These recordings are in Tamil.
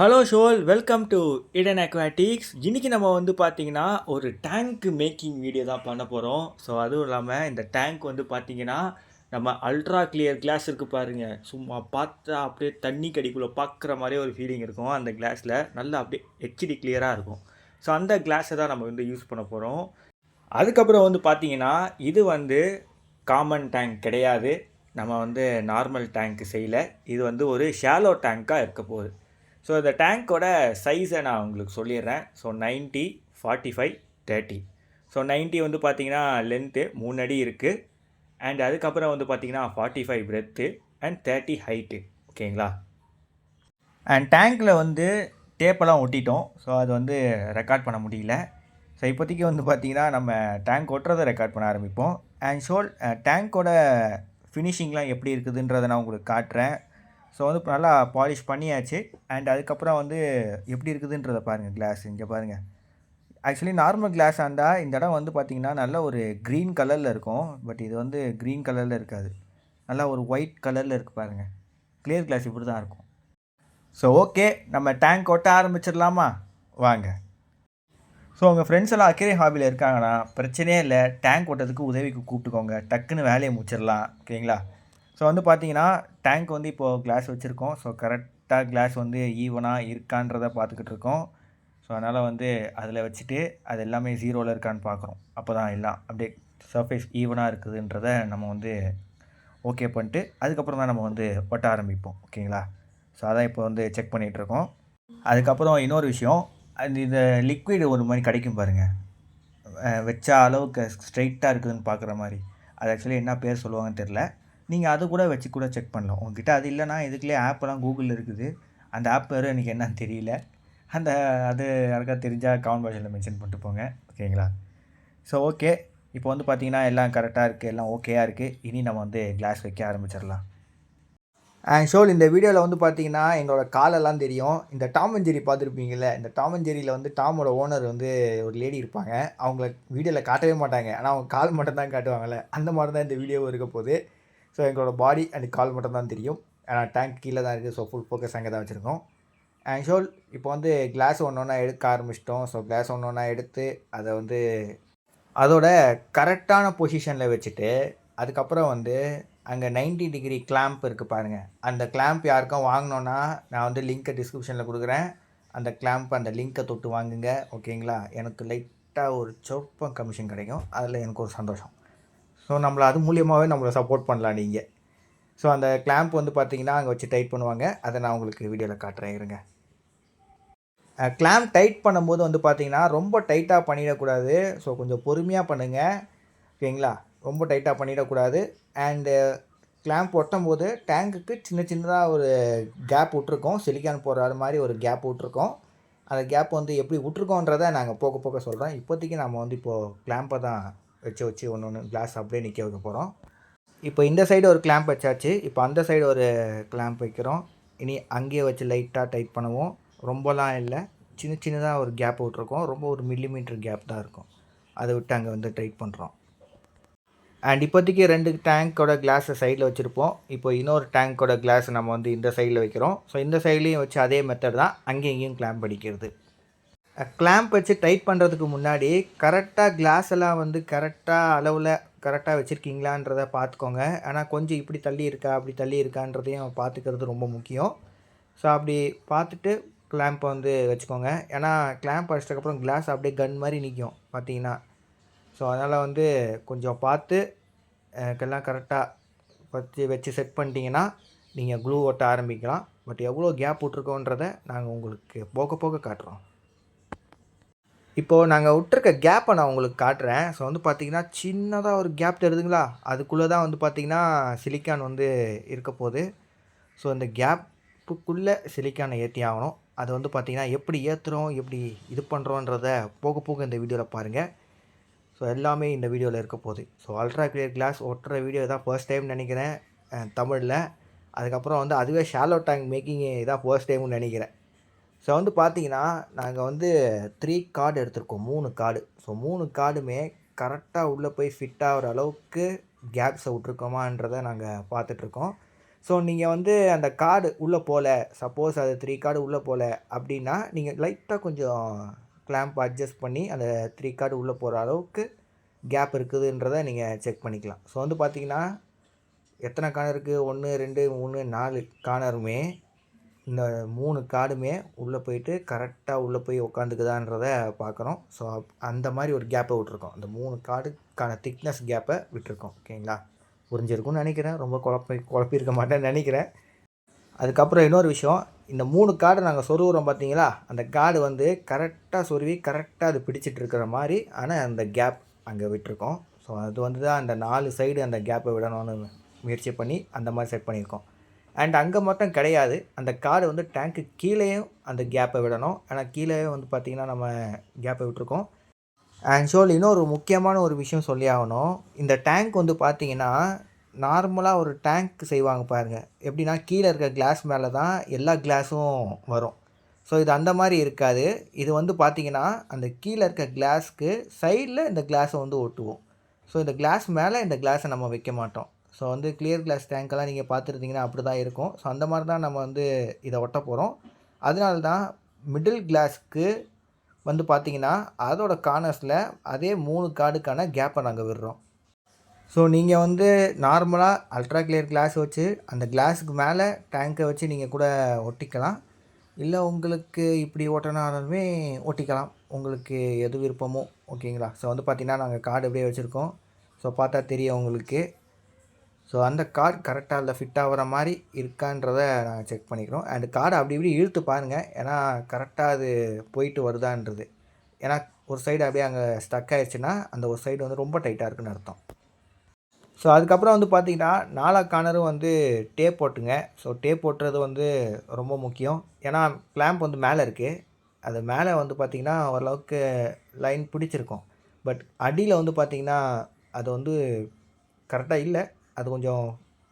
ஹலோ ஷோல் வெல்கம் டு இடன் அக்வாட்டிக்ஸ். இன்றைக்கி நம்ம வந்து பார்த்திங்கன்னா ஒரு டேங்க் மேக்கிங் வீடியோ தான் பண்ண போகிறோம். ஸோ அதுவும் இல்லாமல் இந்த டேங்க் வந்து பார்த்திங்கன்னா நம்ம அல்ட்ரா கிளியர் கிளாஸ் இருக்குது பாருங்கள். சும்மா பார்த்தா அப்படியே தண்ணி கடிக்குள்ளே பார்க்குற மாதிரியே ஒரு ஃபீலிங் இருக்கும். அந்த கிளாஸில் நல்லா அப்படியே ஹெச்டி கிளியராக இருக்கும். ஸோ அந்த கிளாஸை தான் நம்ம வந்து யூஸ் பண்ண போகிறோம். அதுக்கப்புறம் வந்து பார்த்திங்கன்னா இது வந்து காமன் டேங்க் கிடையாது. நம்ம வந்து நார்மல் டேங்க் செய்யலை. இது வந்து ஒரு ஷாலோ டேங்க்காக இருக்க போகுது. ஸோ இந்த டேங்க்கோட சைஸை நான் உங்களுக்கு சொல்லிடுறேன். ஸோ 90, 45, 30. ஸோ 90 வந்து பார்த்திங்கன்னா லென்த்து 3 அடி இருக்குது. அண்ட் அதுக்கப்புறம் வந்து பார்த்திங்கன்னா 45 பிரெத்து அண்ட் 30 ஹைட்டு. ஓகேங்களா? அண்ட் டேங்க்கில் வந்து டேப்பெல்லாம் ஒட்டிட்டோம். ஸோ அது வந்து ரெக்கார்ட் பண்ண முடியல. ஸோ இப்போதைக்கு வந்து பார்த்திங்கன்னா நம்ம டேங்க் ஒட்டுறதை ரெக்கார்ட் பண்ண ஆரம்பிப்போம். அண்ட் ஷோல் டேங்க்கோட ஃபினிஷிங்லாம் எப்படி இருக்குதுன்றதை நான் உங்களுக்கு காட்டுறேன். ஸோ வந்து நல்லா பாலிஷ் பண்ணியாச்சு. அண்ட் அதுக்கப்புறம் வந்து எப்படி இருக்குதுன்றதை பாருங்கள். கிளாஸ் இங்கே பாருங்கள். ஆக்சுவலி நார்மல் கிளாஸாக இருந்தால் இந்த இடம் வந்து பார்த்திங்கன்னா நல்ல ஒரு க்ரீன் கலரில் இருக்கும். பட் இது வந்து க்ரீன் கலரில் இருக்காது. நல்லா ஒரு ஒயிட் கலரில் இருக்குது பாருங்கள். கிளியர் கிளாஸ் இப்படி தான் இருக்கும். ஸோ ஓகே, நம்ம டேங்க் ஒட்ட ஆரம்பிச்சிடலாமா? வாங்க. ஸோ உங்கள் ஃப்ரெண்ட்ஸ் எல்லாம் அக்கறை ஹாபியில் இருக்காங்கன்னா பிரச்சனையே இல்லை, டேங்க் ஓட்டத்துக்கு உதவிக்கு கூப்பிட்டுக்கோங்க. டக்குன்னு வேலையை முடிச்சிடலாம். ஓகேங்களா? ஸோ வந்து பார்த்தீங்கன்னா டேங்க் வந்து இப்போது கிளாஸ் வச்சுருக்கோம். ஸோ கரெக்டாக கிளாஸ் வந்து ஈவனாக இருக்கான்றதை பார்த்துக்கிட்டு இருக்கோம். ஸோ அதனால் வந்து அதில் வச்சுட்டு அது எல்லாமே ஜீரோவில் இருக்கான்னு பார்க்குறோம். அப்போ தான் எல்லாம் அப்படியே சர்ஃபேஸ் ஈவனாக இருக்குதுன்றதை நம்ம வந்து ஓகே பண்ணிட்டு அதுக்கப்புறம் தான் நம்ம வந்து ஒட்ட ஆரம்பிப்போம். ஓகேங்களா? ஸோ அதான் இப்போ வந்து செக் பண்ணிகிட்ருக்கோம். அதுக்கப்புறம் இன்னொரு விஷயம், இந்த லிக்விடு ஒரு மாதிரி கிடைக்கும் பாருங்கள். வச்ச அளவுக்கு ஸ்ட்ரைட்டாக இருக்குதுன்னு பார்க்குற மாதிரி. அது ஆக்சுவலி என்ன பேர் சொல்லுவாங்கன்னு தெரில. நீங்கள் அது கூட வச்சு கூட செக் பண்ணலாம். உங்ககிட்ட அது இல்லைனா இதுக்குள்ளே ஆப்பெல்லாம் கூகுளில் இருக்குது. அந்த ஆப் பேர் எனக்கு என்னன்னு தெரியல. அது யாருக்காவது தெரிஞ்சால் கமெண்ட் பாக்ஸில் மென்ஷன் பண்ணிட்டு போங்க. ஓகேங்களா? ஸோ ஓகே, இப்போ வந்து பார்த்திங்கன்னா எல்லாம் கரெக்டாக இருக்குது, எல்லாம் ஓகேயாக இருக்குது. இனி நம்ம வந்து கிளாஸ் வைக்க ஆரம்பிச்சிடலாம். அண்ட் ஷோல் இந்த வீடியோவில் வந்து பார்த்தீங்கன்னா எங்களோட காலெல்லாம் தெரியும். இந்த டாம் அண்ட் ஜெர்ரி பார்த்துருப்பீங்கள்ல, இந்த டாம் அண்ட் ஜெர்ரியில் வந்து டாமோட ஓனர் வந்து ஒரு லேடி இருப்பாங்க. அவங்கள வீடியோவில் காட்டவே மாட்டாங்க. ஆனால் அவங்க கால் மட்டும் தான் காட்டுவாங்கள்ல, அந்த மாதிரி தான் இந்த வீடியோவும் இருக்க போகுது. ஸோ எங்களோட பாடி அண்ட் கால் மட்டும் தான் தெரியும். ஏன்னா டேங்க் கீழே தான் இருக்குது. ஸோ ஃபுல் ஃபோக்கஸ் அங்கே தான் வச்சுருக்கோம். அண்ட் ஷோல் இப்போ வந்து கிளாஸ் ஒன்று ஒன்றா எடுக்க ஆரம்பிச்சிட்டோம். ஸோ கிளாஸ் ஒன்று ஒன்றா எடுத்து அதை வந்து அதோட கரெக்டான பொசிஷனில் வச்சுட்டு அதுக்கப்புறம் வந்து அங்கே 90 டிகிரி கிளாம்ப் இருக்குது பாருங்கள். அந்த கிளாம்ப் யாருக்கும் வாங்கினோன்னா நான் வந்து லிங்க்கை டிஸ்கிரிப்ஷனில் கொடுக்குறேன். அந்த கிளாம்ப் அந்த லிங்க்கை தொட்டு வாங்குங்க. ஓகேங்களா? எனக்கு லைட்டாக ஒரு சொற்பம் கமிஷன் கிடைக்கும். அதில் எனக்கு ஒரு சந்தோஷம். ஸோ நம்மளை அது மூலியமாகவே நம்மளை சப்போர்ட் பண்ணலாம் நீங்கள். ஸோ அந்த கிளாம்ப் வந்து பார்த்திங்கன்னா அங்கே வச்சு டைட் பண்ணுவாங்க. அதை நான் உங்களுக்கு வீடியோவில் காட்டுறேன் இருங்க. கிளாம்ப் டைட் பண்ணும்போது வந்து பார்த்திங்கன்னா ரொம்ப டைட்டாக பண்ணிடக்கூடாது. ஸோ கொஞ்சம் பொறுமையாக பண்ணுங்கள். ஓகேங்களா? ரொம்ப டைட்டாக பண்ணிடக்கூடாது. அண்டு கிளாம்ப் ஒட்டும்போது டேங்க்குக்கு சின்ன சின்னதாக ஒரு கேப் விட்ருக்கோம். சிலிக்கான் போடுற மாதிரி ஒரு கேப் விட்ருக்கோம். அந்த கேப் வந்து எப்படி விட்ருக்கோன்றதை நாங்கள் போக போக சொல்கிறோம். இப்போதைக்கு நம்ம வந்து இப்போது கிளாம்பை தான் வச்சு ஒன்று ஒன்று கிளாஸ் அப்படியே நிற்க வைக்க போகிறோம். இப்போ இந்த சைடு ஒரு கிளாம்ப் வச்சாச்சு. இப்போ அந்த சைடு ஒரு கிளாம்ப் வைக்கிறோம். இனி அங்கேயே வச்சு லைட்டாக டைட் பண்ணுவோம். ரொம்பலாம் இல்லை, சின்ன சின்னதாக ஒரு கேப் விட்ருக்கோம். ரொம்ப ஒரு மில்லிமீட்டர் கேப் தான் இருக்கும். அதை விட்டு அங்கே வந்து டைட் பண்ணுறோம். அண்ட் இப்போதைக்கு 2 டேங்க்கோட கிளாஸை சைடில் வச்சுருப்போம். இப்போ இன்னொரு டேங்க்கோட கிளாஸ் நம்ம வந்து இந்த சைடில் வைக்கிறோம். ஸோ இந்த சைட்லேயும் வச்சு அதே மெத்தட் தான் அங்கேயும் இங்கேயும் கிளாம்ப் அடிக்கிறது. கிளாம்ப் வச்சு டைட் பண்ணுறதுக்கு முன்னாடி கரெக்டாக கிளாஸ் எல்லாம் வந்து கரெக்டாக அளவில் கரெக்டாக வச்சுருக்கீங்களான்றதை பார்த்துக்கோங்க. ஆனால் கொஞ்சம் இப்படி தள்ளி இருக்கா அப்படி தள்ளி இருக்கான்றதையும் பார்த்துக்கிறது ரொம்ப முக்கியம். ஸோ அப்படி பார்த்துட்டு கிளாம்பை வந்து வச்சுக்கோங்க. ஏன்னா கிளாம்ப் அடிச்சதுக்கப்புறம் கிளாஸ் அப்படியே கன் மாதிரி நிற்கும் பார்த்தீங்கன்னா. ஸோ அதனால் வந்து கொஞ்சம் பார்த்து எல்லாம் கரெக்டாக வச்சு செட் பண்ணிட்டீங்கன்னா நீங்கள் க்ளூ ஒட்ட ஆரம்பிக்கலாம். பட் எவ்வளோ கேப் விட்ருக்கோன்றதை நாங்கள் உங்களுக்கு போக போக காட்டுறோம். இப்போது நாங்கள் விட்டுருக்க கேப்பை நான் உங்களுக்கு காட்டுறேன். ஸோ வந்து பார்த்திங்கன்னா சின்னதாக ஒரு கேப் தெரியுதுங்களா? அதுக்குள்ளே தான் வந்து பார்த்திங்கன்னா சிலிக்கான் வந்து இருக்க போகுது. ஸோ இந்த கேப்புக்குள்ளே சிலிக்கானை ஏற்றி ஆகணும். அது வந்து பார்த்திங்கன்னா எப்படி ஏற்றுறோம் எப்படி இது பண்ணுறோன்றத போக போக இந்த வீடியோவில் பாருங்கள். ஸோ எல்லாமே இந்த வீடியோவில் இருக்க போகுது. ஸோ அல்ட்ரா கிளியர் கிளாஸ் ஒட்டுற வீடியோ தான் ஃபர்ஸ்ட் டைம் நினைக்கிறேன் தமிழில். அதுக்கப்புறம் வந்து அதுவே ஷாலோ டேங்க் மேக்கிங் இதான் ஃபர்ஸ்ட் டைம்னு நினைக்கிறேன். ஸோ வந்து பார்த்திங்கன்னா நாங்கள் வந்து 3 கார்டு எடுத்திருக்கோம். 3 கார்டு. ஸோ 3 கார்டுமே கரெக்டாக உள்ளே போய் ஃபிட் ஆகிற அளவுக்கு கேப்ஸை விட்ருக்கோமான்றதை நாங்கள் பார்த்துட்ருக்கோம். ஸோ நீங்கள் வந்து அந்த கார்டு உள்ளே போகல, சப்போஸ் அது 3 கார்டு உள்ளே போகல அப்படின்னா நீங்கள் லைட்டாக கொஞ்சம் கிளாம்ப் அட்ஜஸ்ட் பண்ணி அந்த 3 கார்டு உள்ளே போகிற அளவுக்கு கேப் இருக்குதுன்றதை நீங்கள் செக் பண்ணிக்கலாம். ஸோ வந்து பார்த்தீங்கன்னா எத்தனை கார்னர் இருக்குது? 1, 2, 3, 4 கார்னருமே இந்த 3 கார்டுமே உள்ளே போயிட்டு கரெக்டாக உள்ளே போய் உட்காந்துக்குதான்றதை பார்க்குறோம். ஸோ அந்த மாதிரி ஒரு கேப்பை விட்ருக்கோம். அந்த 3 கார்டுக்கான திக்னஸ் கேப்பை விட்டுருக்கோம். ஓகேங்களா? புரிஞ்சிருக்கும்னு நினைக்கிறேன். ரொம்ப குழப்பியிருக்க மாட்டேன்னு நினைக்கிறேன். அதுக்கப்புறம் இன்னொரு விஷயம், இந்த 3 கார்டு நாங்கள் சொருகுறோம் பார்த்தீங்களா, அந்த கார்டு வந்து கரெக்டாக சொருவி கரெக்டாக அது பிடிச்சிட்டு இருக்கிற மாதிரி ஆனால் அந்த கேப் அங்கே விட்டுருக்கோம். ஸோ அது வந்து தான் அந்த 4 சைடு அந்த கேப்பை விடணும்னு முயற்சி பண்ணி அந்த மாதிரி செட் பண்ணியிருக்கோம். அண்ட் அங்கே மட்டும் கிடையாது, அந்த கார்டு வந்து டேங்க்கு கீழேயும் அந்த கேப்பை விடணும். ஆனால் கீழே வந்து பார்த்திங்கன்னா நம்ம கேப்பை விட்டுருக்கோம். அண்ட் ஷோல் இன்னொரு முக்கியமான ஒரு விஷயம் சொல்லி ஆகணும். இந்த டேங்க் வந்து பார்த்திங்கன்னா நார்மலாக ஒரு டேங்க் செய்வாங்க பாருங்கள், எப்படின்னா கீழே இருக்க கிளாஸ் மேலே தான் எல்லா கிளாஸும் வரும். ஸோ இது அந்த மாதிரி இருக்காது. இது வந்து பார்த்திங்கன்னா அந்த கீழே இருக்க கிளாஸ்க்கு சைடில் இந்த கிளாஸை வந்து ஒட்டுவோம். ஸோ இந்த கிளாஸ் மேலே இந்த கிளாஸை நம்ம வைக்க மாட்டோம். ஸோ வந்து கிளியர் கிளாஸ் டேங்க்கெல்லாம் நீங்கள் பார்த்துருந்தீங்கன்னா அப்படி தான் இருக்கும். ஸோ அந்த மாதிரி தான் நம்ம வந்து இதை ஒட்ட போகிறோம். அதனால தான் மிடில் கிளாஸ்க்கு வந்து பார்த்திங்கன்னா அதோட கார்னர்ஸில் அதே 3 கார்டுக்கான கேப்பை நாங்கள் விடுறோம். ஸோ நீங்கள் வந்து நார்மலாக அல்ட்ரா கிளியர் கிளாஸ் வச்சு அந்த கிளாஸுக்கு மேலே டேங்கை வச்சு நீங்கள் கூட ஒட்டிக்கலாம். இல்லை உங்களுக்கு இப்படி ஒட்டினாலுமே ஒட்டிக்கலாம், உங்களுக்கு எது விருப்பமோ. ஓகேங்களா? ஸோ வந்து பார்த்திங்கன்னா நாங்கள் கார்டு எப்படியே வச்சுருக்கோம். ஸோ பார்த்தா தெரியும் உங்களுக்கு. ஸோ அந்த கார்டு கரெக்டாக அதில் ஃபிட் ஆகிற மாதிரி இருக்கான்றதை நாங்கள் செக் பண்ணிக்கிறோம். அண்ட் கார்டை அப்படி இப்படி இழுத்து பாருங்கள், ஏன்னா கரெக்டாக அது போயிட்டு வருதான்றது. ஏன்னா ஒரு சைடு அப்படியே அங்கே ஸ்டக் ஆகிடுச்சுன்னா அந்த ஒரு சைடு வந்து ரொம்ப டைட்டாக இருக்குதுன்னு அர்த்தம். ஸோ அதுக்கப்புறம் வந்து பார்த்திங்கன்னா 4 கார்னரும் வந்து டேப் போட்டுங்க. ஸோ டேப் போட்டுறது வந்து ரொம்ப முக்கியம். ஏன்னா கிளாம்ப் வந்து மேலே இருக்குது, அது மேலே வந்து பார்த்திங்கன்னா ஓரளவுக்கு லைன் பிடிச்சிருக்கும். பட் அடியில் வந்து பார்த்திங்கன்னா அது வந்து கரெக்டாக இல்லை, அது கொஞ்சம்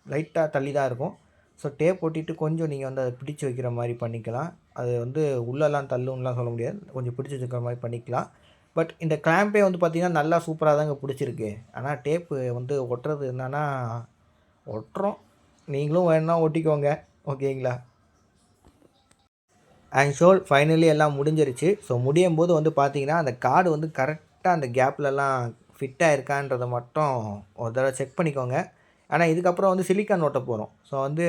லைட்டாக தள்ளி தான் இருக்கும். ஸோ டேப் போட்டிட்டு கொஞ்சம் நீங்கள் வந்து அதை பிடிச்சி வைக்கிற மாதிரி பண்ணிக்கலாம். அது வந்து உள்ளெல்லாம் தள்ளுன்னுலாம் சொல்ல முடியாது, கொஞ்சம் பிடிச்சி வச்சுக்கிற மாதிரி பண்ணிக்கலாம். பட் இந்த கிளாம்பே வந்து பார்த்திங்கன்னா நல்லா சூப்பராக தாங்க பிடிச்சிருக்கு. ஆனால் டேப்பு வந்து ஒட்டுறது என்னென்னா ஒட்டுறோம், நீங்களும் வேணுன்னா ஒட்டிக்கோங்க. ஓகேங்களா? அண்ட் ஷோல் ஃபைனலி எல்லாம் முடிஞ்சிருச்சு. ஸோ முடியும் போது வந்து பார்த்திங்கன்னா அந்த கார்டு வந்து கரெக்டாக அந்த கேப்லலாம் ஃபிட்டாக இருக்கான்றதை மட்டும் ஒரு தடவை செக் பண்ணிக்கோங்க. ஆனால் இதுக்கப்புறம் வந்து சிலிக்கான் ஓட்ட போகிறோம். ஸோ வந்து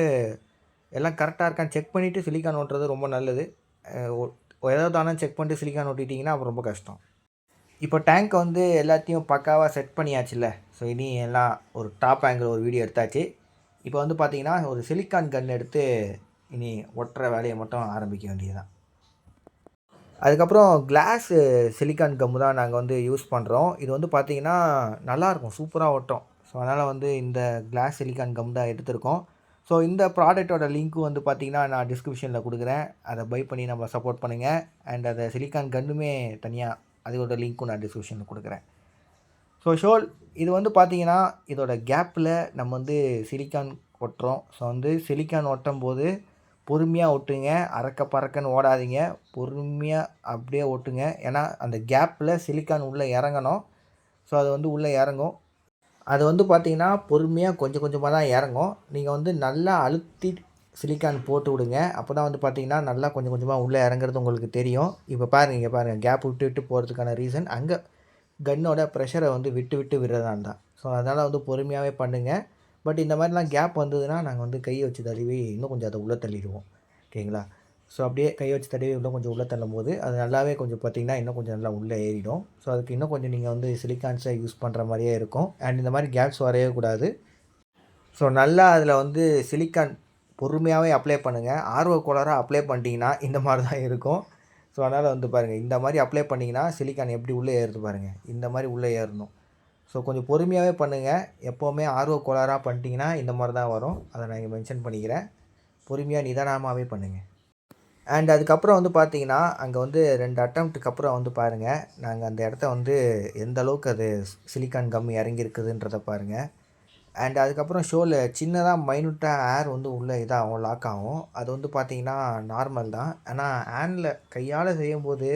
எல்லாம் கரெக்டாக இருக்கான்னு செக் பண்ணிவிட்டு சிலிக்கான் ஓட்டுறது ரொம்ப நல்லது. ஏதாவது தானே செக் பண்ணிட்டு சிலிக்கான் ஓட்டிட்டிங்கன்னா அப்புறம் ரொம்ப கஷ்டம். இப்போ டேங்க்கை வந்து எல்லாத்தையும் பக்காவாக செட் பண்ணியாச்சுல்ல. ஸோ இனி எல்லாம் ஒரு டாப் ஆங்கிள் ஒரு வீடியோ எடுத்தாச்சு. இப்போ வந்து பார்த்திங்கன்னா ஒரு சிலிக்கான் கன் எடுத்து இனி ஒட்டுற வேலையை மட்டும் ஆரம்பிக்க வேண்டியதுதான். அதுக்கப்புறம் கிளாஸு சிலிக்கான் கம்மு தான் நாங்கள் வந்து யூஸ் பண்ணுறோம். இது வந்து பார்த்திங்கன்னா நல்லாயிருக்கும், சூப்பராக ஒட்டும். ஸோ அதனால் வந்து இந்த கிளாஸ் சிலிக்கான் கம் தான் எடுத்திருக்கோம். ஸோ இந்த ப்ராடக்ட்டோட லிங்க்கும் வந்து பார்த்திங்கன்னா நான் டிஸ்கிரிப்ஷனில் கொடுக்குறேன், அதை பை பண்ணி நம்ம சப்போர்ட் பண்ணுங்கள். அண்ட் அதை சிலிக்கான் கன்னுமே தனியாக அதோட லிங்க்கும் நான் டிஸ்கிரிப்ஷனில் கொடுக்குறேன். ஸோ ஷோல் இது வந்து பார்த்திங்கன்னா இதோட கேப்பில் நம்ம வந்து சிலிக்கான் ஒட்டுறோம். ஸோ வந்து சிலிக்கான் ஒட்டும் போது பொறுமையாக ஒட்டுங்க, அறக்க பறக்கன்னு ஓடாதீங்க, பொறுமையாக அப்படியே ஒட்டுங்க. ஏன்னா அந்த கேப்பில் சிலிக்கான் உள்ளே இறங்கணும். ஸோ அது வந்து உள்ளே இறங்கும். அது வந்து பார்த்திங்கன்னா பொறுமையாக கொஞ்சம் கொஞ்சமாக தான் இறங்கும். நீங்கள் வந்து நல்லா அழுத்தி சிலிக்கான் போட்டு விடுங்க. அப்போ தான் வந்து பார்த்திங்கன்னா நல்லா கொஞ்சம் கொஞ்சமாக உள்ளே இறங்குறது உங்களுக்கு தெரியும். இப்போ பாருங்கள், இங்கே பாருங்கள், கேப் விட்டு விட்டு போகிறதுக்கான ரீசன் அங்கே கன்னோட ப்ரெஷரை வந்து விட்டு விட்டு விடுறதால தான். ஸோ அதனால் வந்து பொறுமையாகவே பண்ணுங்கள். பட் இந்த மாதிரிலாம் கேப் வந்ததுன்னா நாங்கள் வந்து கையை வச்சு தடவி இன்னும் கொஞ்சம் அதை உள்ளே தள்ளிடுவோம். ஓகேங்களா? ஸோ அப்படியே கை வச்சு தடவி இன்னும் கொஞ்சம் உள்ளே தள்ளும் போது அது நல்லாவே கொஞ்சம் பார்த்திங்கன்னா இன்னும் கொஞ்சம் நல்லா உள்ளே ஏறிடும். ஸோ அதுக்கு இன்னும் கொஞ்சம் நீங்கள் வந்து சிலிக்கான்ஸை யூஸ் பண்ணுற மாதிரியே இருக்கும். அண்ட் இந்த மாதிரி கேப்ஸ் வரையவே கூடாது. ஸோ நல்லா அதில் வந்து சிலிக்கான் பொறுமையாகவே அப்ளை பண்ணுங்கள். ஆர்வக்கோளாறாக அப்ளை பண்ணிட்டீங்கன்னா இந்த மாதிரி தான் இருக்கும். ஸோ அதனால் வந்து பாருங்கள், இந்த மாதிரி அப்ளை பண்ணிங்கன்னா சிலிக்கான் எப்படி உள்ளே ஏறுது பாருங்கள், இந்த மாதிரி உள்ளே ஏறணும். ஸோ கொஞ்சம் பொறுமையாகவே பண்ணுங்கள். எப்போவுமே ஆர்வக்கோளாறாக பண்ணிட்டீங்கன்னா இந்த மாதிரி தான் வரும். அதை நான் இங்கே மென்ஷன் பண்ணிக்கிறேன். பொறுமையாக நிதானமாகவே பண்ணுங்கள். அண்ட் அதுக்கப்புறம் வந்து பார்த்திங்கன்னா அங்கே வந்து 2 அட்டம்ப்ட்டுக்கு அப்புறம் வந்து பாருங்கள், நாங்கள் அந்த இடத்த வந்து எந்த அளவுக்கு அது சிலிக்கான் கம் இறங்கியிருக்குதுன்றதை பாருங்கள். அண்ட் அதுக்கப்புறம் ஷோவில் சின்னதாக மைனூட்டாக ஏர் வந்து உள்ளே இதாகும், லாக் ஆகும். அது வந்து பார்த்திங்கன்னா நார்மல் தான். ஆனால் ஹேண்டில் கையால் செய்யும்போது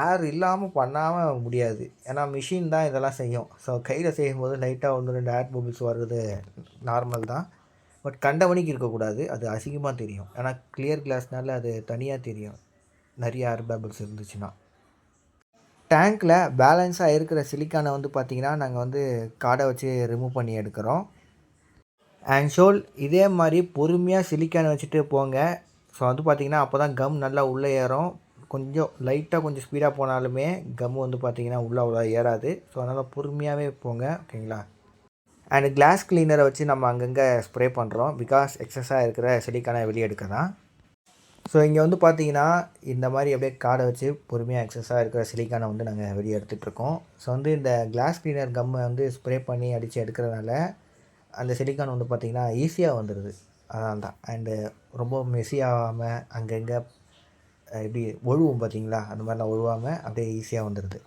ஏர் இல்லாமல் பண்ணாமல் முடியாது. ஏன்னா மிஷின் தான் இதெல்லாம் செய்யும். ஸோ கையில் செய்யும்போது லைட்டாக 1, 2 ஏர் பபிள்ஸ் வர்றது நார்மல் தான். பட் கண்டமணிக்கு இருக்கக்கூடாது, அது அசிங்கமாக தெரியும். ஏன்னா கிளியர் கிளாஸ்னால அது தனியாக தெரியும் நிறைய ஏர் பபிள்ஸ் இருந்துச்சுன்னா. டேங்க்கில் பேலன்ஸாக இருக்கிற சிலிக்கானை வந்து பார்த்திங்கன்னா நாங்கள் வந்து கார்டை வச்சு ரிமூவ் பண்ணி எடுக்கிறோம். அண்ட் ஷோல் இதே மாதிரி பொறுமையாக சிலிக்கானை வச்சுட்டு போங்க. ஸோ வந்து பார்த்திங்கன்னா அப்போ தான் கம் நல்லா உள்ளே ஏறும். கொஞ்சம் லைட்டாக கொஞ்சம் ஸ்பீடாக போனாலுமே கம் வந்து பார்த்திங்கன்னா உள்ளே அவ்வளோ ஏறாது. ஸோ அதனால் பொறுமையாகவே போங்க, ஓகேங்களா. அண்ட் கிளாஸ் கிளீனரை வச்சு நம்ம அங்கங்கே ஸ்ப்ரே பண்ணுறோம், பிகாஸ் எக்ஸஸாக இருக்கிற சிலிக்கானை வெளியே எடுக்க தான். ஸோ இங்கே வந்து பார்த்தீங்கன்னா இந்த மாதிரி அப்படியே கார்டை வச்சு பொறுமையாக எக்ஸஸாக இருக்கிற சிலிக்கானை வந்து நாங்கள் வெளியே எடுத்துகிட்ருக்கோம். ஸோ வந்து இந்த கிளாஸ் கிளீனர் கம்மை வந்து ஸ்ப்ரே பண்ணி அடித்து எடுக்கிறதுனால அந்த சிலிக்கான் வந்து பார்த்திங்கன்னா ஈஸியாக வந்துடுது, அதனால தான். அண்டு ரொம்ப மெஸ்ஸியாகாமல் அங்கங்கே எப்படி ஒழுவும் பார்த்தீங்களா, அந்த மாதிரிலாம் ஒழுவாமல் அப்படியே ஈஸியாக வந்துடுது.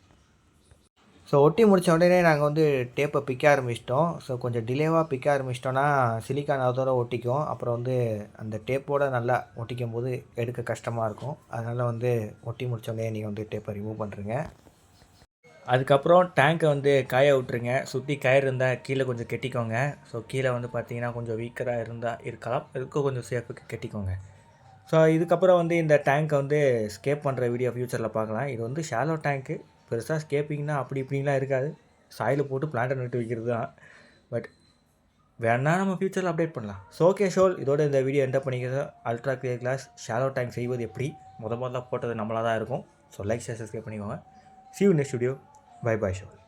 ஸோ ஒட்டி முடித்த உடனே நாங்கள் வந்து டேப்பை பிக்க ஆரம்பிச்சிட்டோம். ஸோ கொஞ்சம் டிலேவாக பிக்க ஆரம்பிச்சிட்டோன்னா சிலிக்கான் அதோட ஒட்டிக்கும். அப்புறம் வந்து அந்த டேப்போடு நல்லா ஒட்டிக்கும் போது எடுக்க கஷ்டமாக இருக்கும். அதனால் வந்து ஒட்டி முடித்தோடனே நீங்கள் வந்து டேப்பை ரிமூவ் பண்ணுறீங்க. அதுக்கப்புறம் டேங்க்கை வந்து காய விட்டுருங்க. சுற்றி கயிறு இருந்தால் கீழே கொஞ்சம் கெட்டிக்கோங்க. ஸோ கீழே வந்து பார்த்தீங்கன்னா கொஞ்சம் வீக்கராக இருந்தால் இருக்கலாம், இதுக்கும் கொஞ்சம் சேஃபுக்கு கெட்டிக்கோங்க. ஸோ இதுக்கப்புறம் வந்து இந்த டேங்க்கை வந்து ஸ்கேப் பண்ணுற வீடியோ ஃப்யூச்சரில் பார்க்கலாம். இது வந்து ஷாலோ டேங்க்கு, பெருசாக ஸ்கேப்பிங்னா அப்படி இப்படின்லாம் இருக்காது. சாயில் போட்டு பிளான்ட்டை நட்டு வைக்கிறது தான். பட் வேணால் நம்ம ஃப்யூச்சரில் அப்டேட் பண்ணலாம். ஸோ ஓகே ஷோல், இதோட இந்த வீடியோ என்டர் பண்ணிக்கிறது. Ultra clear class shallow tank செய்வது எப்படி முதல்ல போட்டது நம்மளாக தான் இருக்கும். ஸோ லைக் ஷேர் சப்ஸ்கிரைப் பண்ணிக்கோங்க. See you next video. Bye bye ஷோல்.